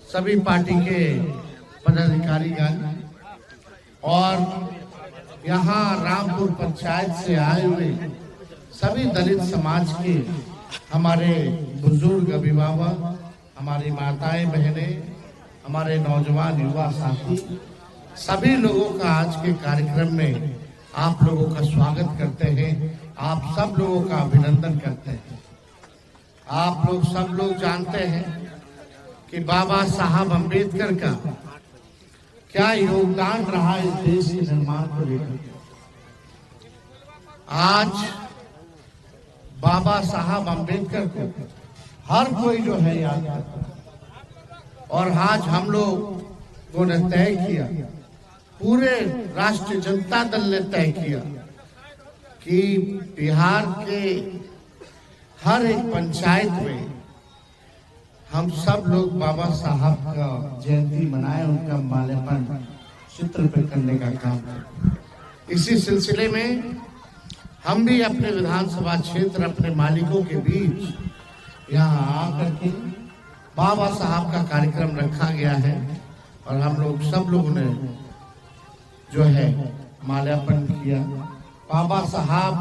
सभी पार्टी के पदाधिकारीगण और यहाँ रामपुर पंचायत से आए हुए सभी दलित समाज के हमारे बुजुर्ग अभिभावक, हमारी माताएं बहनें, हमारे नौजवान युवा साथी, सभी लोगों का आज के कार्यक्रम में आप लोगों का स्वागत करते हैं। आप सब लोगों का अभिनंदन करते हैं। आप लोग सब लोग जानते हैं कि बाबा साहब अम्बेडकर का क्या योगदान रहा इस देश के निर्माण को लेकर। आज बाबा साहब अम्बेडकर को हर कोई जो है याद करता है और आज हम लोगों ने तय किया, पूरे राष्ट्रीय जनता दल ने तय किया कि बिहार के हर एक पंचायत में हम सब लोग बाबा साहब का जयंती मनाएं, उनका माल्यार्पण चित्र पे करने का काम करें। इसी सिलसिले में हम भी अपने विधानसभा क्षेत्र अपने मालिकों के बीच यहाँ आकर के बाबा साहब का कार्यक्रम रखा गया है और हम लोग सब लोगों ने जो है माल्यार्पण किया। बाबा साहब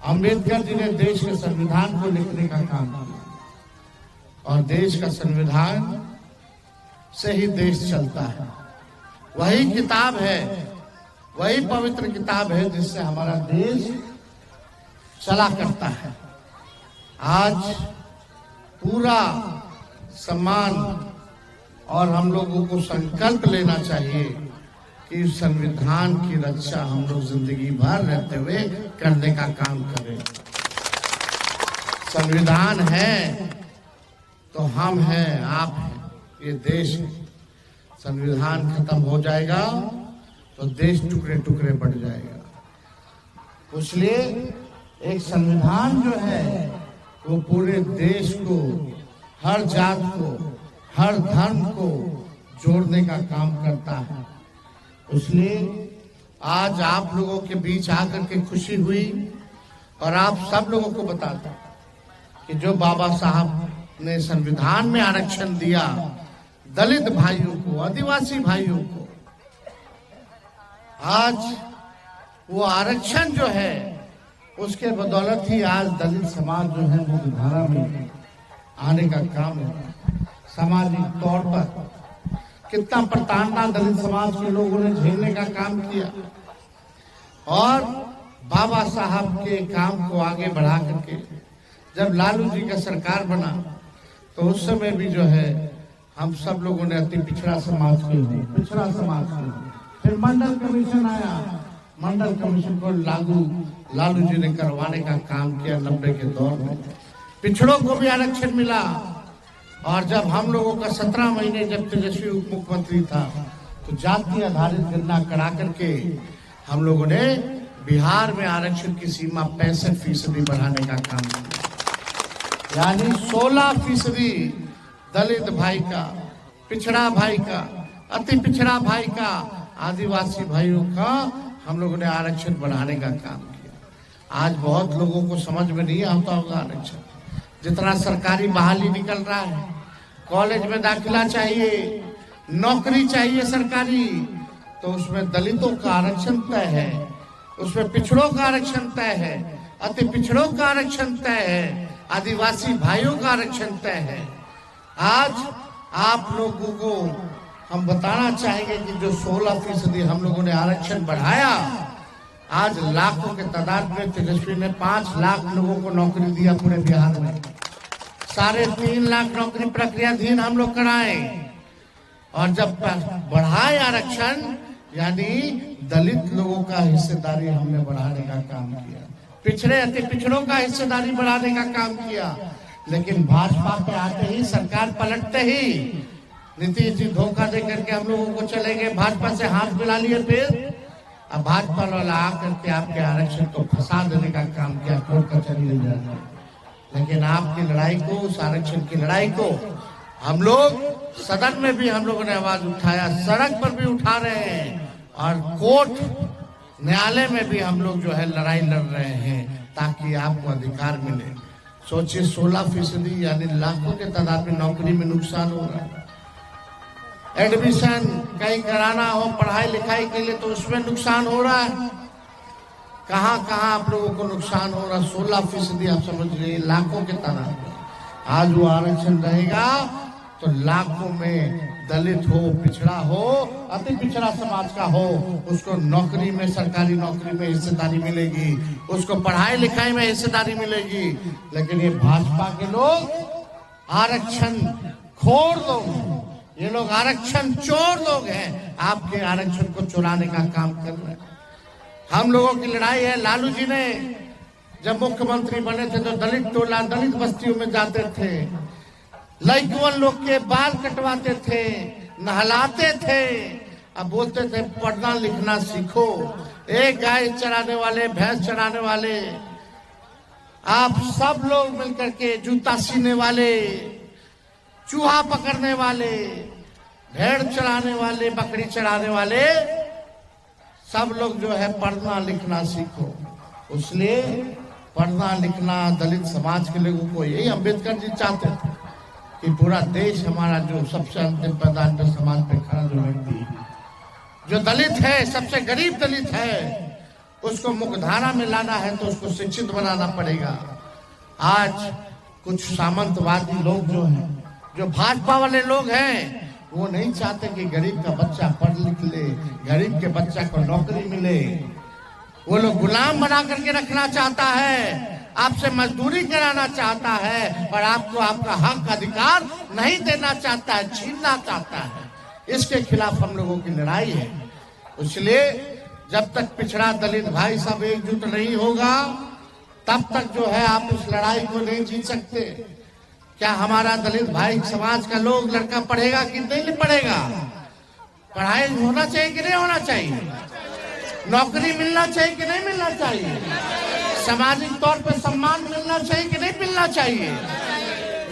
अम्बेडकर जी ने देश के संविधान को लिखने का काम किया और देश का संविधान से ही देश चलता है। वही किताब है, वही पवित्र किताब है जिससे हमारा देश चला करता है। आज पूरा सम्मान और हम लोगों को संकल्प लेना चाहिए कि संविधान की रक्षा हम लोग जिंदगी भर रहते हुए करने का काम करें। संविधान है तो हम हैं, आप हैं, ये देश है। संविधान खत्म हो जाएगा तो देश टुकड़े टुकड़े बढ़ जाएगा। इसलिए एक संविधान जो है वो पूरे देश को, हर जात को, हर धर्म को जोड़ने का काम करता है। इसलिए आज आप लोगों के बीच आकर के खुशी हुई और आप सब लोगों को बताता कि जो बाबा साहब ने संविधान में आरक्षण दिया दलित भाइयों को, आदिवासी भाइयों को, आज वो आरक्षण जो है उसके बदौलत ही आज दलित समाज जो है वो धारा में आने का काम है। सामाजिक तौर पर कितना प्रताड़ना दलित समाज के लोगों ने झेलने का काम किया और बाबा साहब के काम को आगे बढ़ा करके जब लालू जी का सरकार बना तो उस समय भी जो है हम सब लोगों ने अति पिछड़ा समाज के फिर मंडल कमीशन आया, मंडल कमीशन को लालू जी ने करवाने का काम किया। 90 के दौर में पिछड़ों को भी आरक्षण मिला और जब हम लोगों का 17 महीने जब तेजस्वी उप मुख्यमंत्री था तो जाति आधारित गणना करा करके हम लोगों ने बिहार में आरक्षण की सीमा 65% बढ़ाने का काम किया। यानी 16% दलित भाई का, पिछड़ा भाई का, अति पिछड़ा भाई का, आदिवासी भाइयों का हम लोगों ने आरक्षण बढ़ाने का काम किया। आज बहुत लोगों को समझ में नहीं आता होगा आरक्षण। जितना सरकारी बहाली निकल रहा है, कॉलेज में दाखिला चाहिए, नौकरी चाहिए सरकारी, तो उसमें दलितों का आरक्षण तय है, उसमें पिछड़ों का आरक्षण तय है, अति पिछड़ों का आरक्षण तय है, आदिवासी भाइयों का आरक्षण तय है। आज आप लोगों को हम बताना चाहेंगे कि जो 16% हम लोगों ने आरक्षण बढ़ाया, आज लाखों के तादाद में तेजस्वी ने 5 लाख लोगों को नौकरी दिया पूरे बिहार में। 3.5 लाख नौकरी प्रक्रियाधीन हम लोग कराए और जब बढ़ाए आरक्षण यानी दलित लोगों का हिस्सेदारी हमने बढ़ाने का काम किया, पिछड़े अति पिछड़ों का हिस्सेदारी बढ़ाने का काम किया। लेकिन भाजपा के आते ही, सरकार पलटते ही नीतीश जी धोखा दे करके हम लोगों को चले गए, भाजपा से हाथ मिला लिए। फिर अब भाजपा वाला आकर के आपके आरक्षण को फंसा देने का काम किया, कोर्ट कचहरी ले जाना। लेकिन आपकी लड़ाई को, उस आरक्षण की लड़ाई को हम लोग सदन में भी हम लोगों ने आवाज उठाया, सड़क पर भी उठा रहे हैं और कोर्ट न्यायालय में भी हम लोग जो है लड़ाई लड़ रहे हैं ताकि आपको अधिकार मिले। सोचिए 16% यानी लाखों के तादाद में नौकरी में नुकसान हो रहा है। एडमिशन कहीं कराना हो पढ़ाई लिखाई के लिए तो उसमें नुकसान हो रहा है। कहाँ कहाँ आप लोगों को नुकसान हो रहा है। 16% आप समझ लीजिए, लाखों के तरह आज वो आरक्षण रहेगा तो लाखों में दलित हो, पिछड़ा हो, अति पिछड़ा समाज का हो, उसको नौकरी में, सरकारी नौकरी में हिस्सेदारी मिलेगी, उसको पढ़ाई लिखाई में हिस्सेदारी मिलेगी। लेकिन ये भाजपा के लोग आरक्षण खोर लोग, ये लोग आरक्षण चोर लोग हैं, आपके आरक्षण को चुराने का काम कर रहे हैं। हम लोगों की लड़ाई है। लालू जी ने जब मुख्यमंत्री बने थे तो दलित टोला, दलित बस्तियों में जाते थे, लड़कियों लोग के बाल कटवाते थे, नहलाते थे, अब बोलते थे पढ़ना लिखना सीखो। एक गाय चराने वाले, भैंस चराने वाले, आप सब लोग मिलकर के, जूता सीने वाले, चूहा पकड़ने वाले, भेड़ चराने वाले, बकरी चराने वाले, सब लोग जो है पढ़ना लिखना सीखो। इसलिए पढ़ना लिखना दलित समाज के लोगों को, यही अम्बेडकर जी चाहते थे कि पूरा देश हमारा जो सबसे अंतिम पैदान पे समाज पे खड़ा जो व्यक्ति जो दलित है, सबसे गरीब दलित है, उसको मुख्यधारा में लाना है तो उसको शिक्षित बनाना पड़ेगा। आज कुछ सामंतवादी लोग जो हैं, जो भाजपा वाले लोग हैं, वो नहीं चाहते कि गरीब का बच्चा पढ़ लिख ले, गरीब के बच्चा को नौकरी मिले। वो लोग गुलाम बना करके रखना चाहता है, आपसे मजदूरी कराना चाहता है और आपको आपका हक अधिकार नहीं देना चाहता है, छीनना चाहता है। इसके खिलाफ हम लोगों की लड़ाई है। इसलिए जब तक पिछड़ा दलित भाई सब एकजुट नहीं होगा, तब तक जो है आप इस लड़ाई को नहीं जीत सकते। क्या हमारा दलित भाई समाज का लोग लड़का पढ़ेगा कि नहीं पढ़ेगा? पढ़ाई होना चाहिए कि नहीं होना चाहिए? नौकरी मिलना चाहिए कि नहीं मिलना चाहिए? सामाजिक तौर पर सम्मान मिलना चाहिए कि नहीं मिलना चाहिए?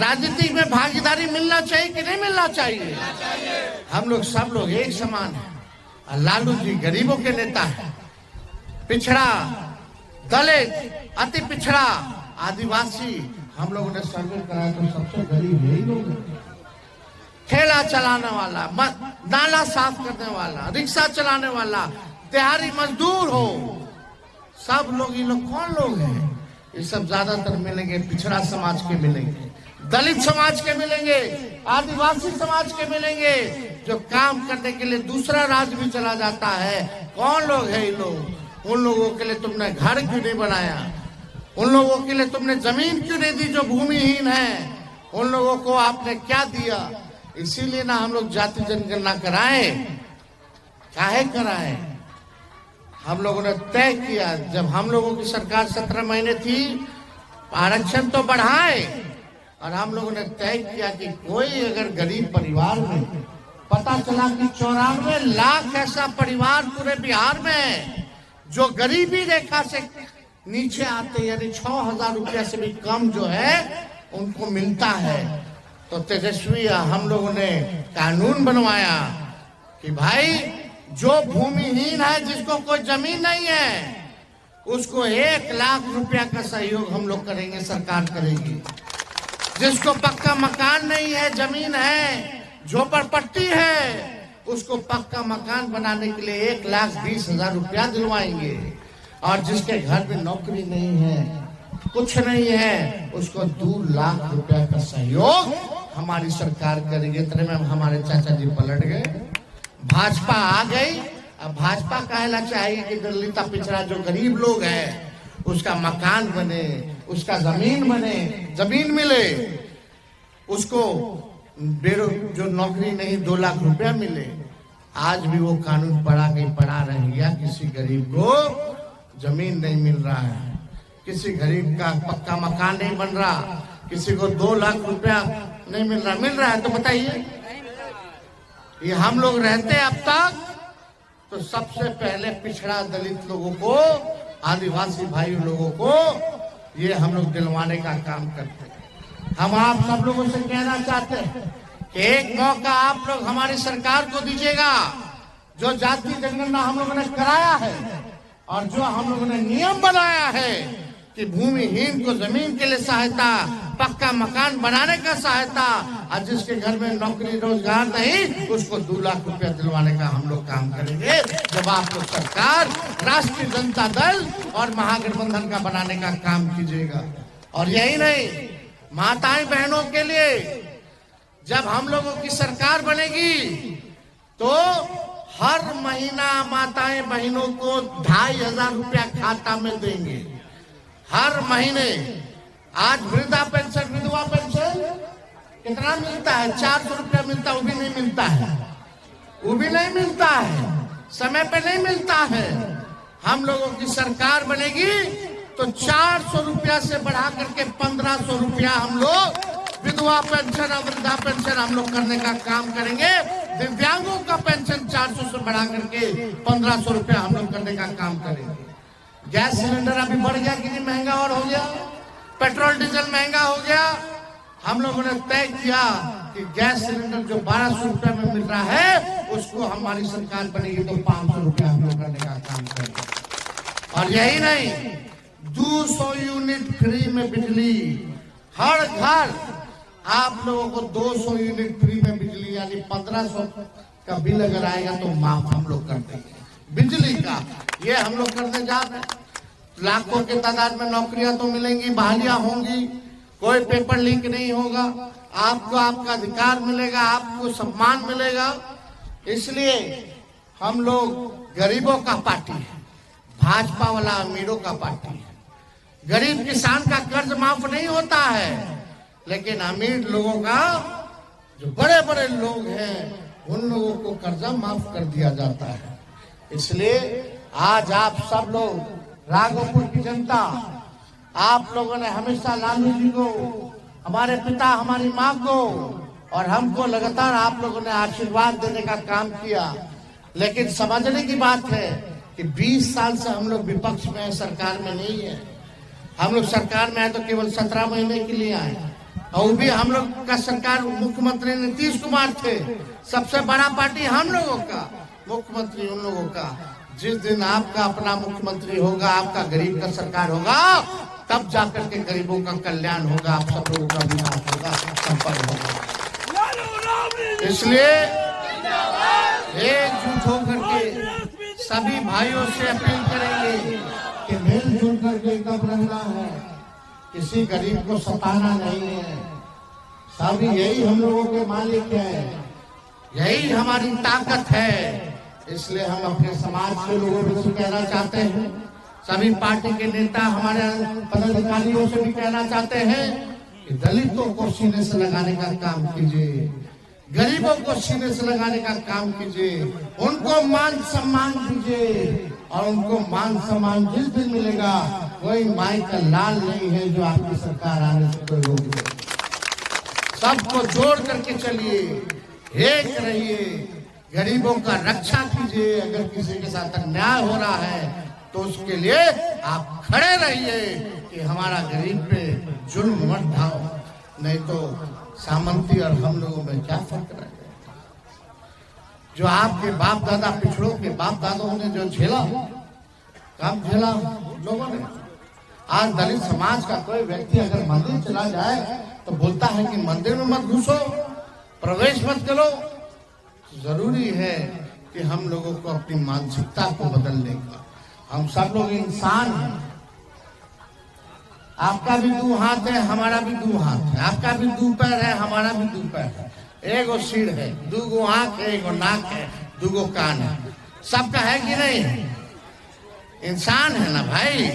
राजनीति में भागीदारी मिलना चाहिए कि नहीं मिलना चाहिए? हम लोग सब लोग एक समान हैं। लालू जी गरीबों के नेता हैं। पिछड़ा, दलित, अति पिछड़ा, आदिवासी, हम लोगों ने सर्वे कराया तो सबसे गरीब यही लोग हैं। ठेला चलाने वाला, नाला साफ करने वाला, रिक्शा चलाने वाला, दिहाड़ी मजदूर हो, सब लोग, ये लोग कौन लोग हैं? ये सब ज्यादातर मिलेंगे पिछड़ा समाज के मिलेंगे, दलित समाज के मिलेंगे, आदिवासी समाज के मिलेंगे, जो काम करने के लिए दूसरा राज्य भी चला जाता है। कौन लोग हैं ये लोग? उन लोगों के लिए तुमने घर क्यों नहीं बनाया? उन लोगों के लिए तुमने जमीन क्यों नहीं दी जो भूमिहीन है? उन लोगों को आपने क्या दिया? इसीलिए ना हम लोग जाति जनगणना कराए। काहे कराए? हम लोगों ने तय किया, जब हम लोगों की सरकार 17 महीने थी, आरक्षण तो बढ़ाए, और हम लोगों ने तय किया कि कोई अगर गरीब परिवार में, पता चला कि 94 लाख ऐसा परिवार पूरे बिहार में जो गरीबी रेखा से नीचे आते, यानी 6,000 रुपया से भी कम जो है उनको मिलता है। तो तेजस्वी हम लोगों ने कानून बनवाया कि भाई जो भूमिहीन है, जिसको कोई जमीन नहीं है, उसको 1 लाख रुपया का सहयोग हम लोग करेंगे, सरकार करेगी। जिसको पक्का मकान नहीं है, जमीन है, झोपड़पट्टी है, उसको पक्का मकान बनाने के लिए 1,20,000 रुपया दिलवाएंगे। और जिसके घर में नौकरी नहीं है, कुछ नहीं है, उसको 2 लाख रुपया का सहयोग हमारी सरकार करेगी। इतने में हमारे चाचा जी पलट गए, भाजपा आ गई। अब भाजपा कहना चाहिए कि दलित पिछड़ा जो गरीब लोग हैं उसका मकान बने, उसका जमीन बने, जमीन मिले, उसको जो नौकरी नहीं 2 लाख रुपया मिले। आज भी वो कानून पढ़ा रह गया, किसी गरीब को जमीन नहीं मिल रहा है, किसी गरीब का पक्का मकान नहीं बन रहा, किसी को 2 लाख रुपया नहीं मिल रहा है तो बताइए, ये हम लोग रहते अब तक तो सबसे पहले पिछड़ा दलित लोगों को, आदिवासी भाई लोगों को ये हम लोग दिलवाने का काम करते हैं। हम आप सब लोगों से कहना चाहते हैं कि एक मौका आप लोग हमारी सरकार को दीजिएगा। जो जाति जनगणना हम लोगों ने कराया है और जो हम लोगों ने नियम बनाया है कि भूमिहीन को जमीन के लिए सहायता, पक्का मकान बनाने का सहायता, और जिसके घर में नौकरी रोजगार नहीं उसको 2 लाख रुपया दिलवाने का हम लोग काम करेंगे जब आप लोग सरकार राष्ट्रीय जनता दल और महागठबंधन का बनाने का काम कीजिएगा। और यही नहीं, माताएं बहनों के लिए जब हम लोगों की सरकार बनेगी तो हर महीना माताएं बहनों को 2500 रुपया खाता में देंगे हर महीने। आज वृद्धा पेंशन, विधवा पेंशन कितना मिलता है? 400 रुपया मिलता है, वो भी नहीं मिलता है, वो भी नहीं मिलता है, समय पे नहीं मिलता है। हम लोगों की सरकार बनेगी तो 400 रुपया से बढ़ा करके 1500 रुपया हम लोग विधवा पेंशन और वृद्धा पेंशन हम लोग करने का काम करेंगे। दिव्यांगों का पेंशन 400 से बढ़ा करके 1500 रुपया हम लोग करने का काम करेंगे। गैस सिलेंडर अभी बढ़ गया कि नहीं, महंगा और हो गया, पेट्रोल डीजल महंगा हो गया। हम लोगों ने तय किया कि गैस सिलेंडर जो 1200 रुपया में मिल रहा है उसको हमारी सरकार बनेगी तो 500 रुपया हम लोग करने का काम करेंगे। और यही नहीं, 200 यूनिट फ्री में बिजली, हर घर आप लोगों को 200 यूनिट फ्री में बिजली, यानी 1500 का बिल अगर आएगा तो माफ हम लोग कर देंगे बिजली का। ये हम लोग करने जा रहे हैं। लाखों के तादाद में नौकरियां तो मिलेंगी, बहालियां होंगी, कोई पेपर लीक नहीं होगा, आपको आपका अधिकार मिलेगा, आपको सम्मान मिलेगा। इसलिए हम लोग गरीबों का पार्टी है, भाजपा वाला अमीरों का पार्टी है। गरीब किसान का कर्ज माफ नहीं होता है, लेकिन अमीर लोगों का, जो बड़े बड़े लोग हैं उन लोगों को कर्जा माफ कर दिया जाता है। इसलिए आज आप सब लोग, राघोपुर की जनता, आप लोगों ने हमेशा लालू जी को, हमारे पिता हमारी माँ को और हमको लगातार आप लोगों ने आशीर्वाद देने का काम किया। लेकिन समझने की बात है कि 20 साल से हम लोग विपक्ष में है, सरकार में नहीं है। हम लोग सरकार में आए तो केवल 17 महीने के लिए आए, और भी हम लोग का सरकार मुख्यमंत्री नीतीश कुमार थे। सबसे बड़ा पार्टी हम लोगों का, मुख्यमंत्री उन लोगों का। जिस दिन आपका अपना मुख्यमंत्री होगा, आपका गरीब का सरकार होगा, तब जाकर के गरीबों का कल्याण होगा, आप सब लोगों का विकास होगा, संपन्न होगा। इसलिए एकजुट होकर के सभी भाइयों से अपील करेंगे कि मिलजुल करके एकदम रहना है, किसी गरीब को सताना नहीं है। सभी यही हम लोगों के मालिक हैं, यही हमारी ताकत है। इसलिए हम अपने समाज के लोगों से कहना चाहते हैं, सभी पार्टी के नेता, हमारे पदाधिकारियों से भी कहना चाहते हैं कि दलितों को सीने से लगाने का काम कीजिए, गरीबों को सीने से लगाने का काम कीजिए, उनको मान सम्मान दीजिए। और उनको मान सम्मान जिस दिन मिलेगा, कोई माई का लाल नहीं है जो आपकी सरकार आने से कोई रोक दे। सबको जोड़ करके चलिए, एक रहिए, गरीबों का रक्षा कीजिए। अगर किसी के साथ अन्याय हो रहा है तो उसके लिए आप खड़े रहिए कि हमारा गरीब पे जुल्म मत ढाओ, नहीं तो सामंती और हम लोगों में क्या फर्क रह गया। जो आपके बाप दादा, पिछड़ों के बाप दादाओं ने जो झेला, कम झेला लोगों ने। आज दलित समाज का कोई व्यक्ति अगर मंदिर चला जाए तो बोलता है कि मंदिर में मत घुसो, प्रवेश मत करो। जरूरी है कि हम लोगों को अपनी मानसिकता को बदलने का, हम सब लोग इंसान हैं। आपका भी 2 हाथ है, हमारा भी 2 हाथ है, आपका भी 2 पैर है, हमारा भी 2 पैर है, एगो सिर है, 2 आंख है, एगो नाक है, 2 कान है, सबका है कि नहीं है? इंसान है ना भाई।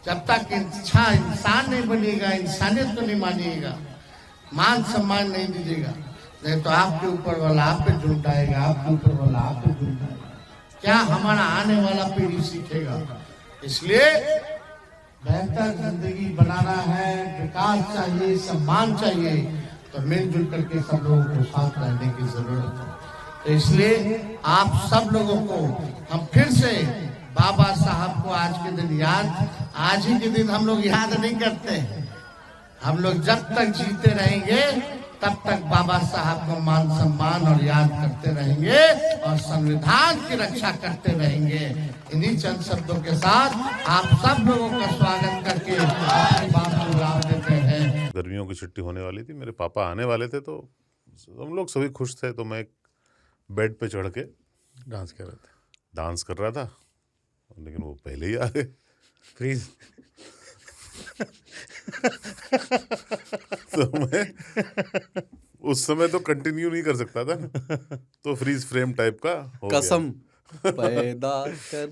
जब तक इंसान नहीं बनिएगा, इंसानियत तो नहीं मानिएगा, मान सम्मान नहीं दीजिएगा, नहीं तो आपके ऊपर वाला आप पे जुटाएगा, आपके ऊपर वाला आप पे जुटाएगा। क्या हमारा आने वाला पीढ़ी सीखेगा? इसलिए बेहतर जिंदगी बनाना है, विकास चाहिए, सम्मान चाहिए, तो मिलजुल करके सब लोगों को साथ रहने की जरूरत है। तो इसलिए आप सब लोगों को हम फिर से बाबा साहब को आज के दिन याद, आज ही के दिन हम लोग याद नहीं करते हैं। हम लोग जब तक जीते रहेंगे तब तक बाबा साहब को मान सम्मान और याद करते रहेंगे और संविधान की रक्षा करते रहेंगे। इन्हीं चंद शब्दों के साथ आप सब लोगों का स्वागत करके अपनी बात को विराम देते हैं। गर्मियों की छुट्टी होने वाली थी, मेरे पापा आने वाले थे, तो हम लोग सभी खुश थे। तो मैं एक बेड पे चढ़ के डांस कर रहे थे, डांस कर रहा था, लेकिन वो पहले ही आ गए। फ्रीज। तो मैं उस समय तो कंटिन्यू नहीं कर सकता था ना, तो फ्रीज फ्रेम टाइप का हो गया। कसम पैदा कर